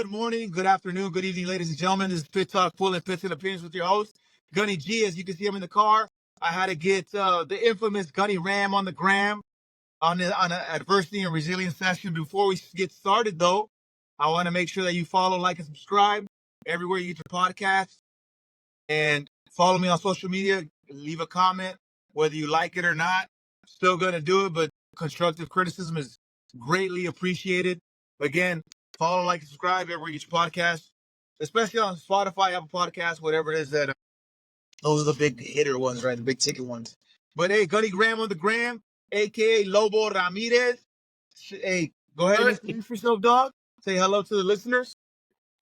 good morning, good afternoon, good evening, ladies and gentlemen. This is Pit Talk, full and pits and opinions with your host, Gunny G. As you can see, I'm in the car. I had to get the infamous Gunny Ram on the gram on an adversity and resilience session. Before we get started, though, I want to make sure that you follow, like, and subscribe everywhere you get your podcast, and follow me on social media. Leave a comment, whether you like it or not. Still gonna do it, but constructive criticism is greatly appreciated. Again, follow, like, and subscribe everywhere you get your podcast, especially on Spotify, Apple Podcasts, whatever it is that. Those are the big hitter ones, right? The big ticket ones. But hey, Gunny Graham on the gram, aka Lobo Ramirez. Hey, go ahead and introduce yourself, dog. Say hello to the listeners.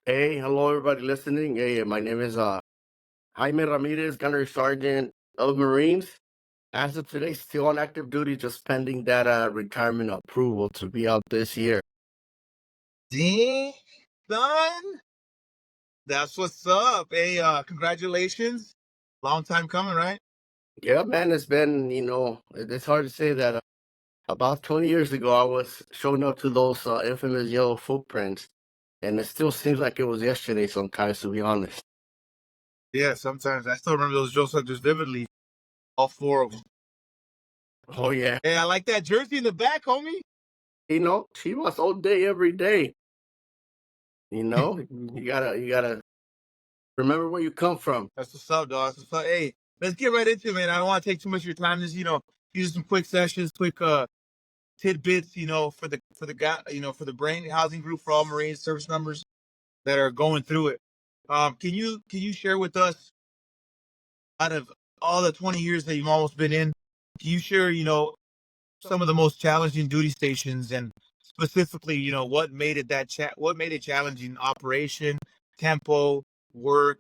Hey, hello everybody listening. Hey, my name is Jaime Ramirez, Gunnery Sergeant of Marines. As of today, still on active duty, just pending that retirement approval to be out this year. Dang, son. That's what's up. Hey, congratulations. Long time coming, right? Yeah, man, it's been, it's hard to say that about 20 years ago, I was showing up to those infamous yellow footprints, and it still seems like it was yesterday sometimes, to be honest. Yeah, sometimes. I still remember those drill subjects vividly. All four of them. Oh, yeah. Hey, I like that jersey in the back, homie. She was all day, every day. You gotta remember where you come from. That's what's up, dog. That's what's up. Hey, let's get right into it, man. I don't want to take too much of your time. Just, use some quick sessions, quick tidbits, for the guy, for the brain housing group for all Marine service members that are going through it. Can you share with us, out of all the 20 years that you've almost been in, can you share, some of the most challenging duty stations, and specifically, what made it what made it challenging? Operation, tempo, work,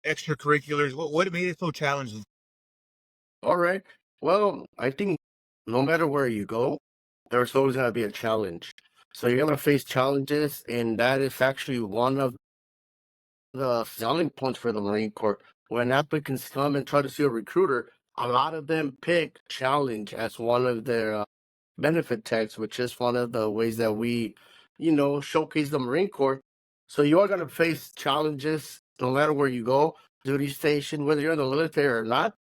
extracurriculars. What made it so challenging? All right. Well, I think no matter where you go, there's always going to be a challenge. So you're going to face challenges, and that is actually one of the selling points for the Marine Corps. When applicants come and try to see a recruiter, a lot of them pick challenge as one of their benefit tags, which is one of the ways that we, showcase the Marine Corps. So you are going to face challenges no matter where you go, duty station, whether you're in the military or not.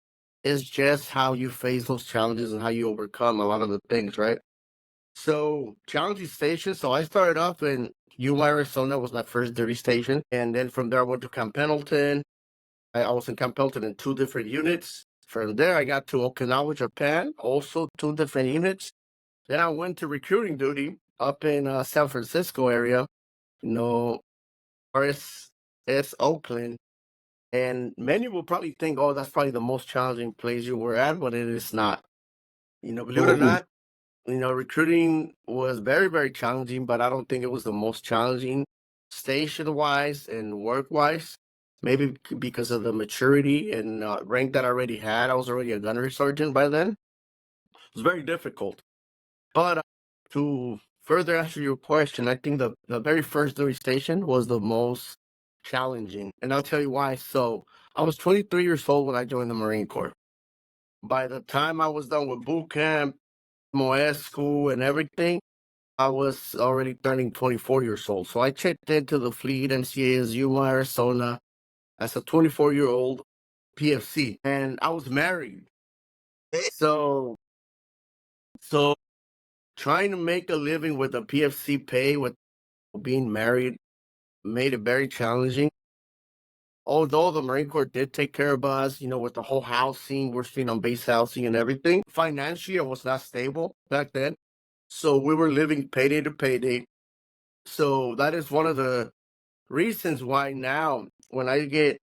It's just how you face those challenges and how you overcome a lot of the things, right? So challenging station. So I started off in Yuma, Arizona was my first duty station. And then from there I went to Camp Pendleton. I was in Camp Pendleton in 2 different units. From there I got to Okinawa, Japan, also 2 different units. Then I went to recruiting duty up in San Francisco area, RSS Oakland. And many will probably think, oh, that's probably the most challenging place you were at, but it is not. Believe it or not, recruiting was very, very challenging, but I don't think it was the most challenging station-wise and work-wise. Maybe because of the maturity and rank that I already had. I was already a gunnery sergeant by then. It was very difficult. But to further answer your question, I think the very first duty station was the most challenging. And I'll tell you why. So I was 23 years old when I joined the Marine Corps. By the time I was done with boot camp, MOS school, and everything, I was already turning 24 years old. So I checked into the fleet NCA's Yuma, Arizona as a 24-year-old PFC. And I was married. So trying to make a living with a PFC pay with being married made it very challenging. Although the Marine Corps did take care of us, with the whole housing, we're staying on base housing and everything. Financially, I was not stable back then. So we were living payday to payday. So that is one of the reasons why now, when I get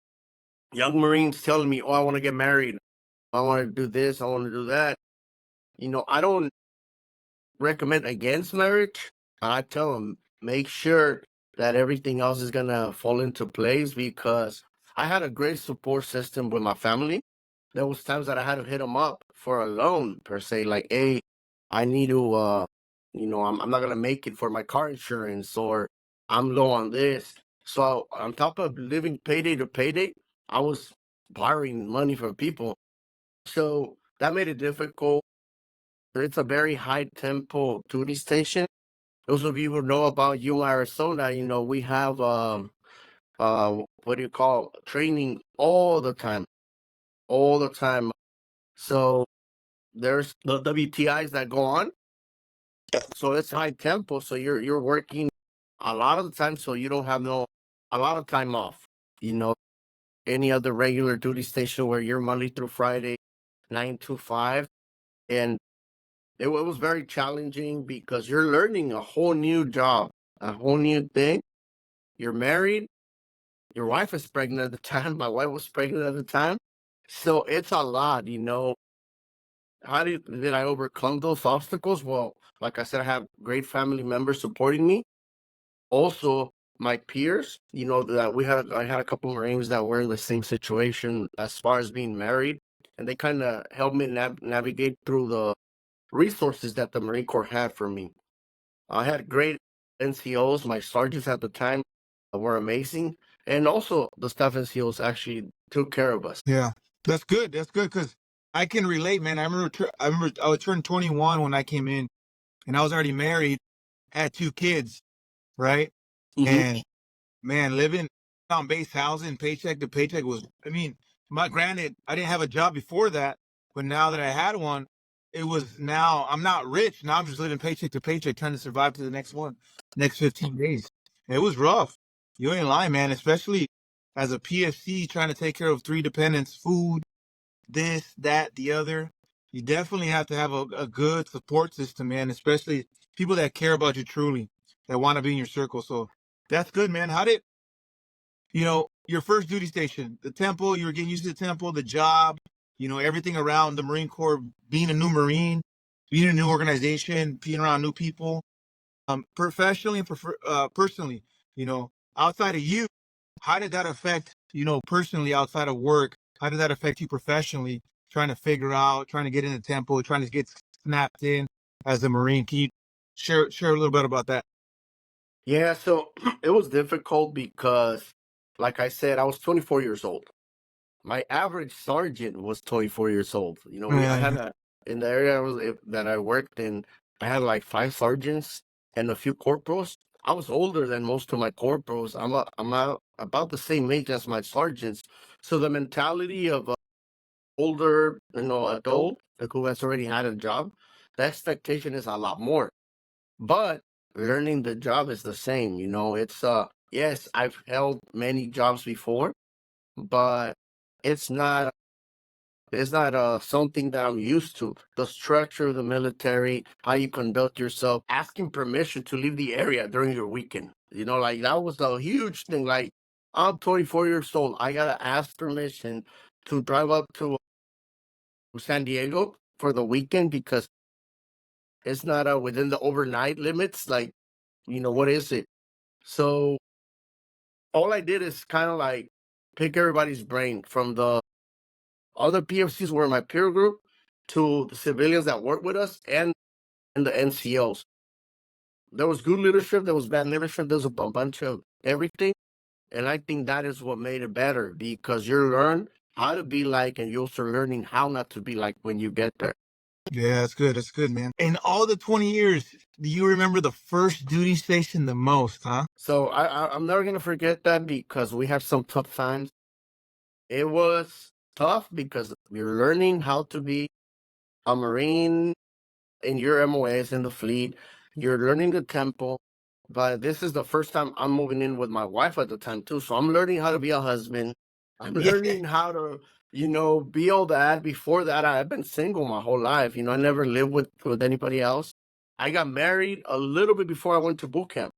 young Marines telling me, oh, I want to get married, I want to do this, I want to do that, I don't recommend against marriage. I tell them, make sure that everything else is going to fall into place, because I had a great support system with my family. There was times that I had to hit them up for a loan, per se, like, hey, I need to, I'm not going to make it for my car insurance, or I'm low on this. So on top of living payday to payday, I was borrowing money from people. So that made it difficult. It's a very high tempo duty station those of you who know about Yuma, Arizona, we have what do you call training all the time. So there's the WTIs that go on. So it's high tempo. So you're working a lot of the time, so you don't have a lot of time off. You know, any other regular duty station where you're Monday through Friday, 9 to 5, and it was very challenging because you're learning a whole new job, a whole new thing. You're married. Your wife is pregnant at the time. My wife was pregnant at the time. So it's a lot. How did I overcome those obstacles? Well, like I said, I have great family members supporting me. Also, my peers, that I had a couple of Marines that were in the same situation as far as being married, and they kind of helped me navigate through the resources that the Marine Corps had for me. I had great NCOs. My sergeants at the time were amazing, and also the staff NCOs actually took care of us. Yeah, that's good. That's good because I can relate, man. I remember I was turned 21 when I came in, and I was already married, had 2 kids, right? Hmm. And man, living on base housing, paycheck to paycheck was, I mean, granted, I didn't have a job before that, but now that I had one, now I'm not rich. Now I'm just living paycheck to paycheck, trying to survive to the next 15 days. It was rough. You ain't lying, man, especially as a PFC trying to take care of 3 dependents, food, this, that, the other. You definitely have to have a good support system, man, especially people that care about you truly, that want to be in your circle. So that's good, man. How did, your first duty station, the temple, you were getting used to the temple, the job, everything around the Marine Corps, being a new Marine, being in a new organization, being around new people, professionally and personally, outside of you, how did that affect, personally outside of work? How did that affect you professionally, trying to figure out, trying to get in the temple, trying to get snapped in as a Marine? Can you share a little bit about that? Yeah, so it was difficult because, like I said, I was 24 years old. My average sergeant was 24 years old. I had in the area that I worked in, I had like 5 sergeants and a few corporals. I was older than most of my corporals. About the same age as my sergeants. So the mentality of a older, adult who has already had a job, the expectation is a lot more. But learning the job is the same. It's yes, I've held many jobs before, but it's not something that I'm used to. The structure of the military, how you conduct yourself, asking permission to leave the area during your weekend. Like that was a huge thing. Like I'm 24 years old. I gotta ask permission to drive up to San Diego for the weekend because it's not within the overnight limits. Like, what is it? So all I did is kind of like pick everybody's brain from the other PFCs were in my peer group to the civilians that work with us and the NCOs. There was good leadership, there was bad leadership, there's a bunch of everything. And I think that is what made it better because you learn how to be like and you're also learning how not to be like when you get there. Yeah, that's good. That's good, man. In all the 20 years, do you remember the first duty station the most, huh? So I'm never gonna forget that because we had some tough times. It was tough because you're learning how to be a Marine in your MOAs in the fleet. You're learning the tempo, but this is the first time I'm moving in with my wife at the time too. So I'm learning how to be a husband. I'm Yeah. learning how to, be all that. Before that, I've been single my whole life. I never lived with anybody else. I got married a little bit before I went to boot camp.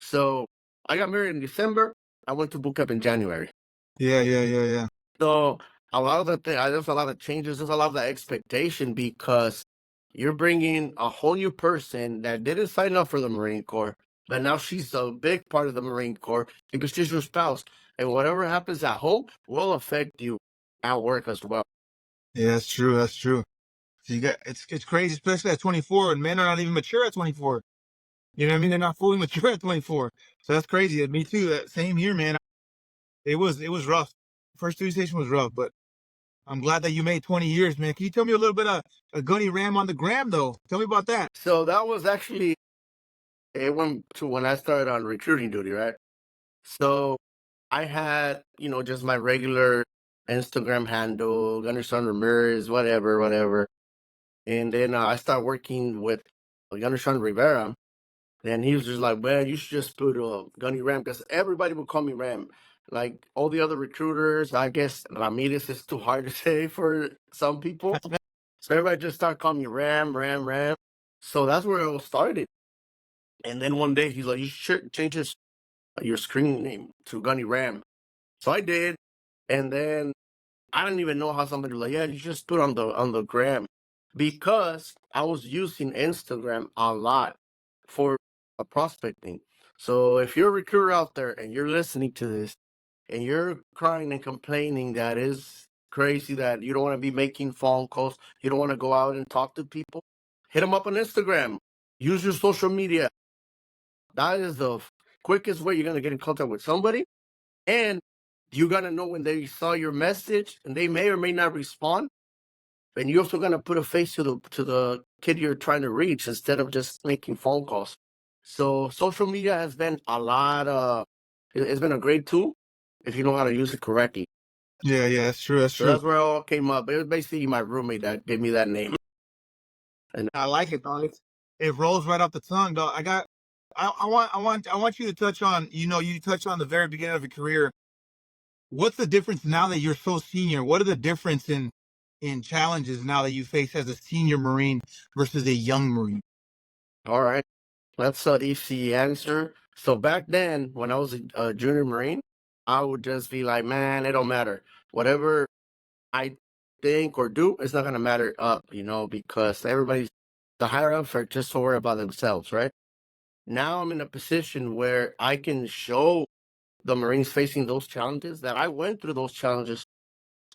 So I got married in December. I went to boot camp in January. Yeah, yeah, yeah, yeah. So a lot of there's a lot of changes. There's a lot of the expectation because you're bringing a whole new person that didn't sign up for the Marine Corps, but now she's a big part of the Marine Corps because she's your spouse, and whatever happens at home will affect you at work as well. Yeah, that's true. That's true. So it's crazy, especially at 24, and men are not even mature at 24. You know what I mean? They're not fully mature at 24. So that's crazy. Me too. That same here, man. It was rough. First duty station was rough, but I'm glad that you made 20 years, man. Can you tell me a little bit of a Gunny Ram on the gram, though? Tell me about that. So that was actually it went to when I started on recruiting duty, right? So I had, just my regular Instagram handle, Gunny Ramirez, whatever, whatever. And then I started working with Gunny Rivera. And he was just like, man, you should just put Gunny Ram, because everybody would call me Ram. Like all the other recruiters, I guess Ramirez is too hard to say for some people. So everybody just started calling me Ram, Ram, Ram. So that's where it all started. And then one day he's like, you should change your screen name to Gunny Ram. So I did. And then I didn't even know how somebody was like, yeah, you just put on the gram, because I was using Instagram a lot for prospecting. So if you're a recruiter out there and you're listening to this and you're crying and complaining that is crazy, that you don't want to be making phone calls, you don't want to go out and talk to people, hit them up on Instagram. Use your social media. That is the quickest way you're going to get in contact with somebody. And you got to know when they saw your message, and they may or may not respond. And you're also going to put a face to the kid you're trying to reach, instead of just making phone calls. So social media has been a lot. It's been a great tool if you know how to use it correctly. Yeah, that's true. That's So true. that's where it all came up. It was basically my roommate that gave me that name. And I like it, dog. It rolls right off the tongue, dog. I want you to touch on, you touched on the very beginning of your career. What's the difference now that you're so senior? What are the difference in challenges now that you face as a senior Marine versus a young Marine? all right, that's an easy answer. So back then, when I was a junior Marine, I would just be like, man, it don't matter. Whatever I think or do, it's not gonna matter up, because the higher ups are just so worried about themselves, right? Now I'm in a position where I can show the Marines facing those challenges that I went through those challenges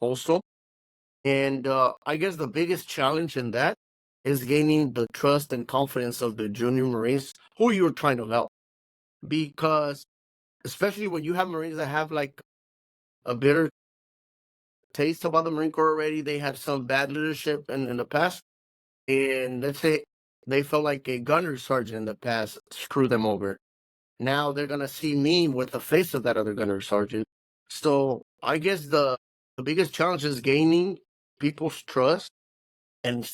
also. And I guess the biggest challenge in that is gaining the trust and confidence of the junior Marines who you're trying to help. Because especially when you have Marines that have like a bitter taste about the Marine Corps already, they had some bad leadership in the past. And let's say they felt like a gunner sergeant in the past screwed them over. Now they're gonna see me with the face of that other gunner sergeant. So I guess the biggest challenge is gaining people's trust and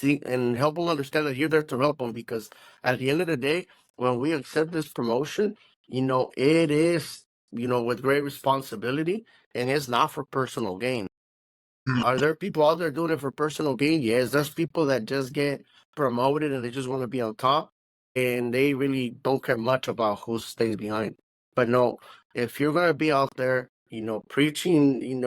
help them understand that you're there to help them, because at the end of the day, when we accept this promotion, it is, with great responsibility, and it's not for personal gain. Are there people out there doing it for personal gain? Yes, there's people that just get promoted and they just want to be on top, and they really don't care much about who stays behind. But no, if you're gonna be out there, preaching,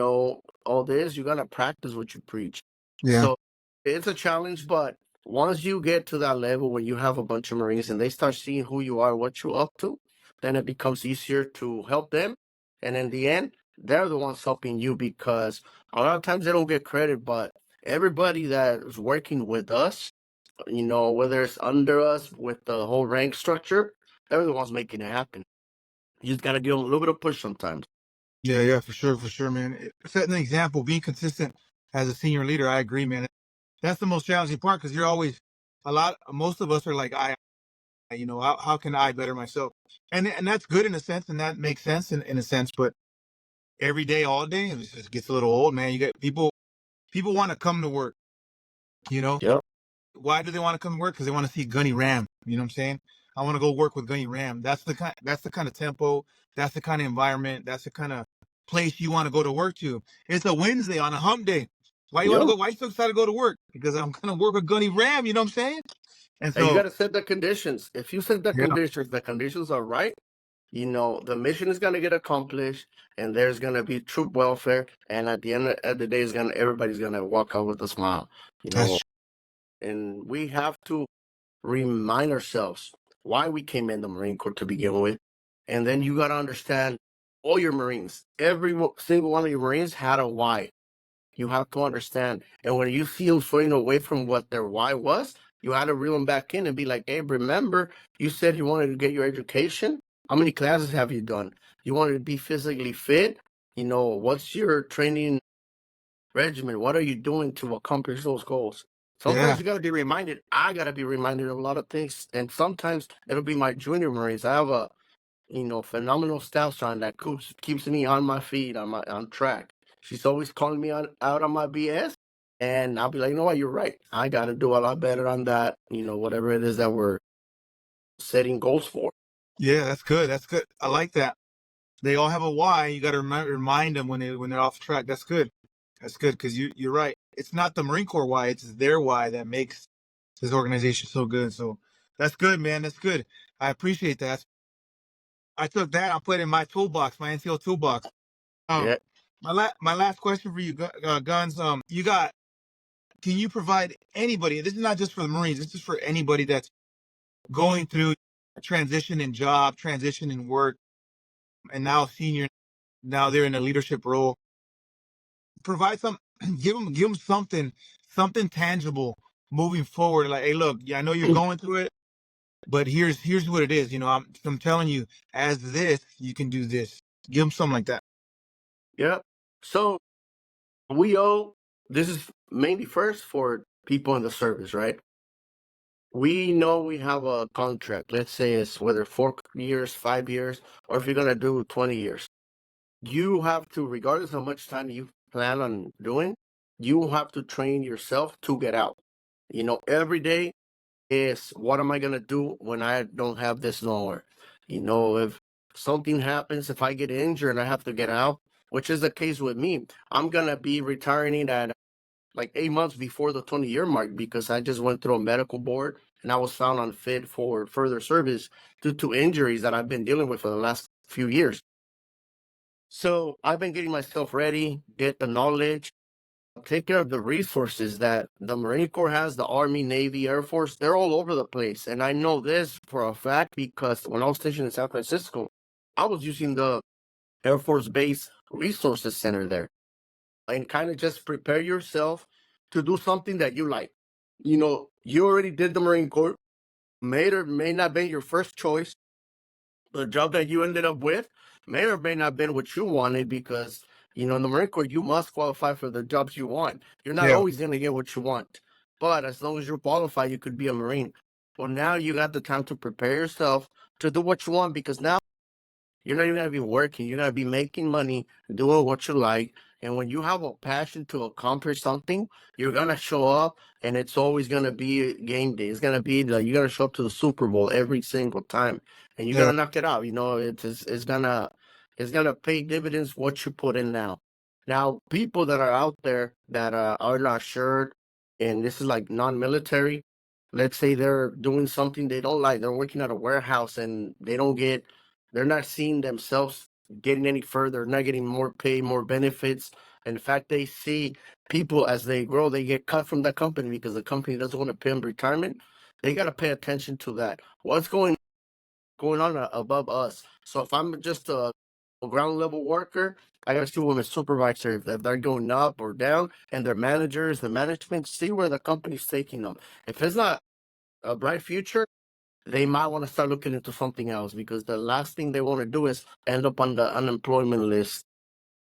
all this, you gotta practice what you preach. Yeah. So it's a challenge, but once you get to that level where you have a bunch of Marines and they start seeing who you are, what you're up to, then it becomes easier to help them. And in the end, they're the ones helping you, because a lot of times they don't get credit, but everybody that is working with us, whether it's under us with the whole rank structure, they're the ones making it happen. You just got to give them a little bit of push sometimes. Yeah, for sure, man. Setting an example, being consistent as a senior leader, I agree, man. That's the most challenging part because you're always most of us are like, how can I better myself? And that's good in a sense, and that makes sense in a sense, but every day, all day, it just gets a little old, man. You get people want to come to work, you know? Yep. Why do they want to come to work? Because they want to see Gunny Ram. You know what I'm saying? I want to go work with Gunny Ram. That's the kind of tempo, that's the kind of environment, that's the kind of place you want to go to work to. It's a Wednesday on a hump day. Why you want to Yep. go? Why you so excited to go to work? Because I'm gonna work with Gunny Ram, you know what I'm saying? And And you so got to set the conditions. If you set yeah, the conditions are right, the mission is going to get accomplished, and there's going to be troop welfare. And at the end of the day, everybody's going to walk out with a smile, you know. that's And we have to remind ourselves why we came in the Marine Corps to begin with. And then you got to understand all your Marines, single one of your Marines had a why. You have to understand. And when you see them swaying away from what their why was, you had to reel them back in and be like, hey, remember, you said you wanted to get your education? How many classes have you done? You wanted to be physically fit? What's your training regimen? What are you doing to accomplish those goals? Sometimes Yeah. you got to be reminded. I got to be reminded of a lot of things. And sometimes it'll be my junior Marines. I have a, phenomenal staff sergeant that keeps me on my feet, on track. She's always calling me out on my BS. And I'll be like, you know what, you're right. I got to do a lot better on that, whatever it is that we're setting goals for. Yeah, that's good. That's good. I like that. They all have a why. You got to remind them when they're off track. That's good. That's good because you're right. It's not the Marine Corps why. It's their why that makes this organization so good. So that's good, man. That's good. I appreciate that. I took that. I put it in my toolbox, my NCO toolbox. Um, Yeah. my last question for you, Guns. You got. Can you provide anybody? This is not just for the Marines. This is for anybody that's going through a transition in job, transition in work, and now senior. Now they're in a leadership role. Provide some. Give them something tangible moving forward. Like, hey, look, yeah, I know you're going through it, but here's what it is. I'm telling you, as this, you can do this. Give them something like that. Yeah. So we owe, this is mainly first for people in the service, right? We know we have a contract. Let's say it's whether 4 years, 5 years, or if you're going to do 20 years. You have to, regardless of how much time you plan on doing, you have to train yourself to get out. Every day is what am I going to do when I don't have this nowhere? If something happens, if I get injured and I have to get out, which is the case with me, I'm going to be retiring at like 8 months before the 20-year mark because I just went through a medical board and I was found unfit for further service due to injuries that I've been dealing with for the last few years. So I've been getting myself ready, get the knowledge, take care of the resources that the Marine Corps has, the Army, Navy, Air Force. They're all over the place. And I know this for a fact because when I was stationed in San Francisco, I was using the Air Force Base Resources Center there and kind of just prepare yourself to do something that you like. You already did the Marine Corps, may or may not be your first choice. The job that you ended up with may or may not have been what you wanted because, in the Marine Corps, you must qualify for the jobs you want. You're not Yeah. always going to get what you want. But as long as you're qualified, you could be a Marine. Well, now you got the time to prepare yourself to do what you want because now you're not even gonna be working. You're gonna be making money, doing what you like. And when you have a passion to accomplish something, you're gonna show up, and it's always gonna be game day. It's gonna be like you're gonna show up to the Super Bowl every single time, and you're Yeah. gonna knock it out. It's gonna pay dividends what you put in now. Now, people that are out there that are not sure, and this is like non-military. Let's say they're doing something they don't like. They're working at a warehouse and they're not seeing themselves getting any further, not getting more pay, more benefits. In fact, they see people as they grow, they get cut from the company because the company doesn't want to pay them retirement. They got to pay attention to that. What's going on above us? So if I'm just a ground level worker, I got to see when a supervisor, if they're going up or down, and their managers, the management, see where the company's taking them. If it's not a bright future, they might want to start looking into something else because the last thing they want to do is end up on the unemployment list.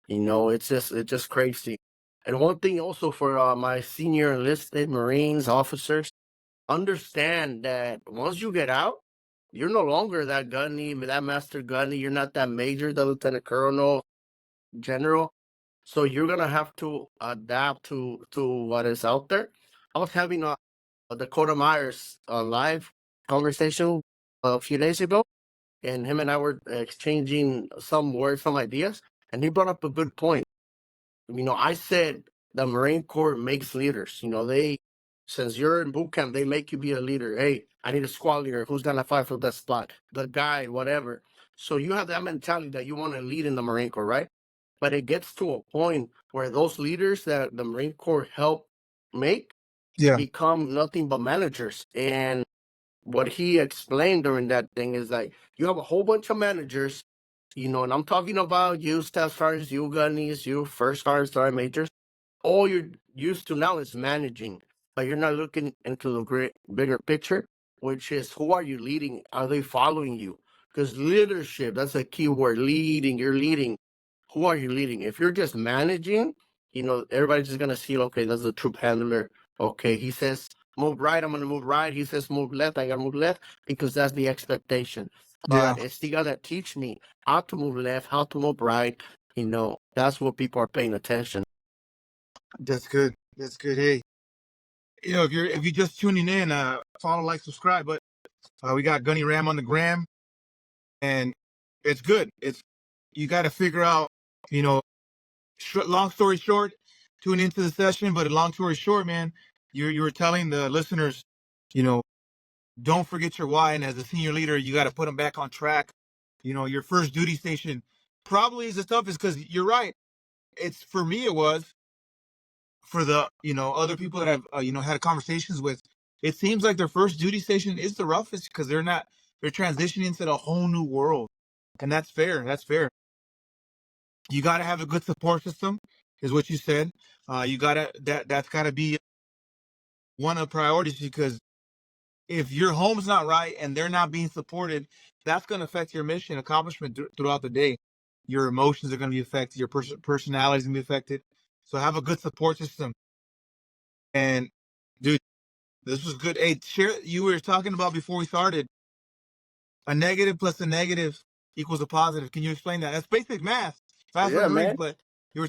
It's just crazy. And one thing also for my senior enlisted Marines officers, understand that once you get out, you're no longer that gunny, that master gunny. You're not that major, the lieutenant colonel, general. So you're gonna have to adapt to what is out there. I was having Dakota Myers live conversation a few days ago, and him and I were exchanging some words, some ideas, and he brought up a good point. I said the Marine Corps makes leaders. Since you're in boot camp, they make you be a leader. Hey, I need a squad leader. Who's gonna fight for that spot? The guide, whatever. So you have that mentality that you want to lead in the Marine Corps, right? But it gets to a point where those leaders that the Marine Corps help make Yeah. become nothing but managers. And what he explained during that thing is like you have a whole bunch of managers, and I'm talking about you staff sergeants, you gunnies, you first sergeant majors. All you're used to now is managing, but you're not looking into the bigger picture, which is who are you leading? Are they following you? Because leadership, that's a key word. Leading, you're leading. Who are you leading? If you're just managing, everybody's just gonna see, okay, that's a troop handler. Okay, he says move right, I'm gonna move right. He says move left, I gotta move left because that's the expectation. Yeah, But it's the guy that teach me how to move left, how to move right. That's what people are paying attention. that's good. That's good. Hey, if you're just tuning in, follow, like, subscribe. But we got Gunny Ram on the gram, and it's good. It's you got to figure out, you know, long story short, tune into the session. But a long story short, man, you were telling the listeners, you know, don't forget your why. And as a senior leader, you got to put them back on track. Your first duty station probably is the toughest because you're right. It's for me, it was for the other people that I've had conversations with. It seems like their first duty station is the roughest because they're transitioning into a whole new world, and that's fair. That's fair. You got to have a good support system, is what you said. You gotta that's got to be one of the priorities because if your home's not right and they're not being supported, that's going to affect your mission accomplishment throughout the day. Your emotions are going to be affected. Your personality is going to be affected. So have a good support system. And dude, this was good. Hey, share. You were talking about before we started. A negative plus a negative equals a positive. Can you explain that? That's basic math. Fast for the Yeah, Marines, man. but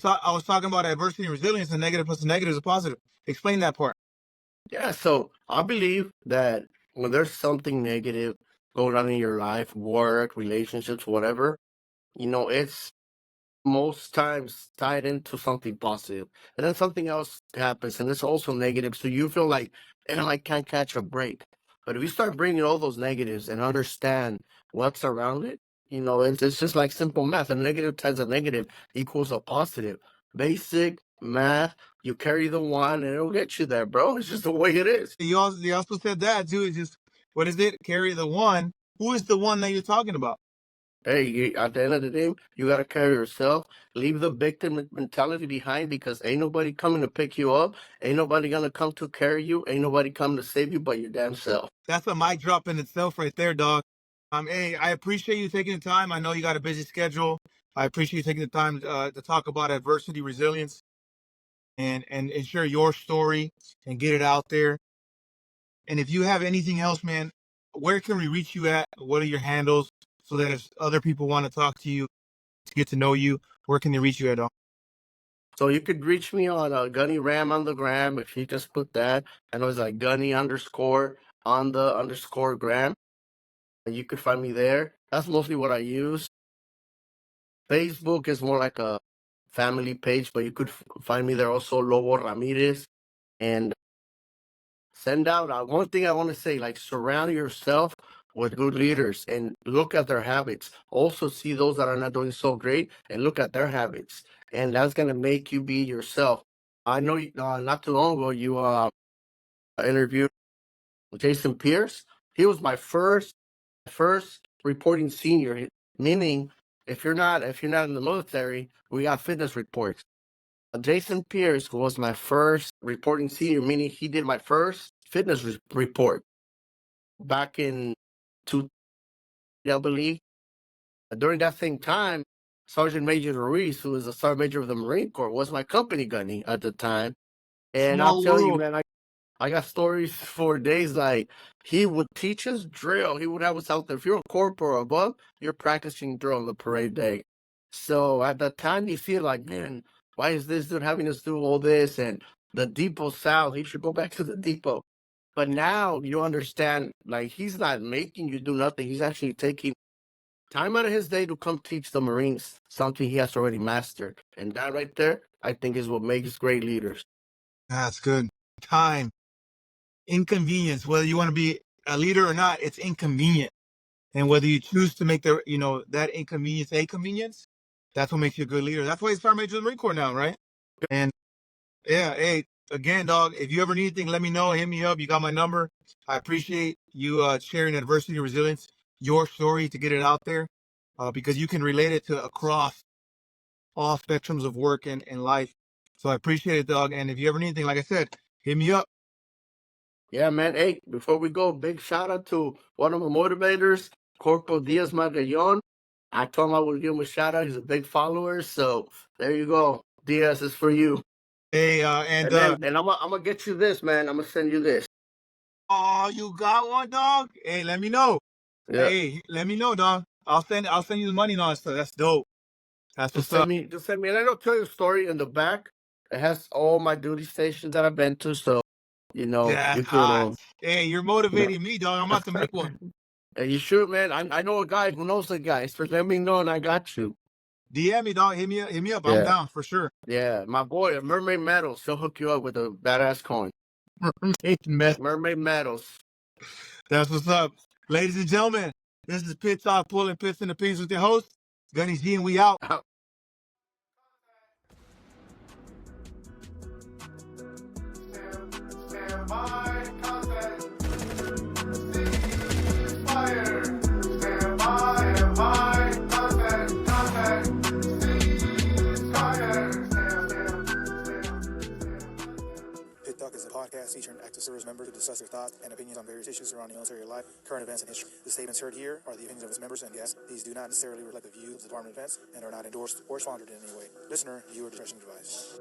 I was talking about adversity and resilience. A negative plus a negative is a positive. Explain that part. Yeah, so I believe that when there's something negative going on in your life, work, relationships, whatever, it's most times tied into something positive. And then something else happens and it's also negative. So you feel like, I can't catch a break. But if you start bringing all those negatives and understand what's around it, it's just like simple math. A negative times a negative equals a positive. Basic math, you carry the one and it'll get you there, bro. It's just the way it is. You also said that too. It's just what is it? Carry the one. Who is the one that you're talking about? Hey, at the end of the day, you gotta carry yourself. Leave the victim mentality behind because ain't nobody coming to pick you up. Ain't nobody gonna come to carry you. Ain't nobody coming to save you but your damn self. That's a mic drop in itself right there, dog. Hey, I appreciate you taking the time. I know you got a busy schedule. I appreciate you taking the time to talk about adversity, resilience, and share your story and get it out there. And if you have anything else, man, where can we reach you at? What are your handles so that if other people want to talk to you, to get to know you, where can they reach you at, dog? So you could reach me on Gunny Ram on the gram if you just put that. And it was like Gunny underscore on the underscore gram. And you could find me there. That's mostly what I use. Facebook is more like a family page, but you could find me there also, Lobo Ramirez. And send out one thing I want to say, like surround yourself with good leaders and look at their habits. Also see those that are not doing so great and look at their habits. And that's going to make you be yourself. I know not too long ago you interviewed Jason Pierce. He was my first reporting senior, meaning if you're not in the military, we got fitness reports. Jason Pierce was my first reporting senior, meaning he did my first fitness report back in two, I believe. During that same time, Sergeant Major Ruiz, who was a sergeant major of the Marine Corps, was my company gunny at the time. And I'll Small tell you, world. man, I got stories for days. Like he would teach us drill. He would have us out there. If you're a corporal or above, you're practicing drill on the parade day. So at the time, you feel like, man, why is this dude having us do all this? And the depot south, he should go back to the depot. But now you understand, like he's not making you do nothing. He's actually taking time out of his day to come teach the Marines something he has already mastered. And that right there, I think is what makes great leaders. That's good. Time, inconvenience, whether you want to be a leader or not, it's inconvenient. And whether you choose to make that inconvenience a convenience, that's what makes you a good leader. That's why he's Sergeant Major of the Marine Corps now, right? And yeah, hey, again, dog, if you ever need anything, let me know. Hit me up. You got my number. I appreciate you sharing adversity and resilience, your story to get it out there, because you can relate it to across all spectrums of work and life. So I appreciate it, dog. And if you ever need anything, like I said, hit me up. Yeah, man. Hey, before we go, big shout out to one of my motivators, Corporal Diaz Magallon. I told him I would give him a shout out. He's a big follower. So there you go. Diaz is for you. Hey, And then and I'm gonna get you this, man. I'm gonna send you this. oh, you got one, dog? Hey, let me know. Yeah. Hey, let me know, dog. I'll send you the money and all that stuff. That's dope. That's Just what's up. just send me, and I'll tell you a story in the back. It has all my duty stations that I've been to, so That's you could hot. Hey, you're you motivating me, dog. I'm about to make one. and you shoot, man. I know a guy who knows the guy. So let me know, and I got you. DM me, dog. Hit me up. I'm Yeah, down for sure. yeah. My boy, Mermaid Metals. He'll hook you up with a badass coin. Mermaid mess. Mermaid Metals. That's what's up. Ladies and gentlemen, this is Pit Talk Pulling Pits in the Pins with your host, Gunny G, and we out. Stand by, contact. Ceasefire. Stand by, contact. Ceasefire. Pit Talk is a podcast featuring active service members who discuss their thoughts and opinions on various issues surrounding military life, current events, and history. The statements heard here are the opinions of its members and guests. These do not necessarily reflect the views of the Department of Defense and are not endorsed or sponsored in any way. Listener, viewer discretion advised.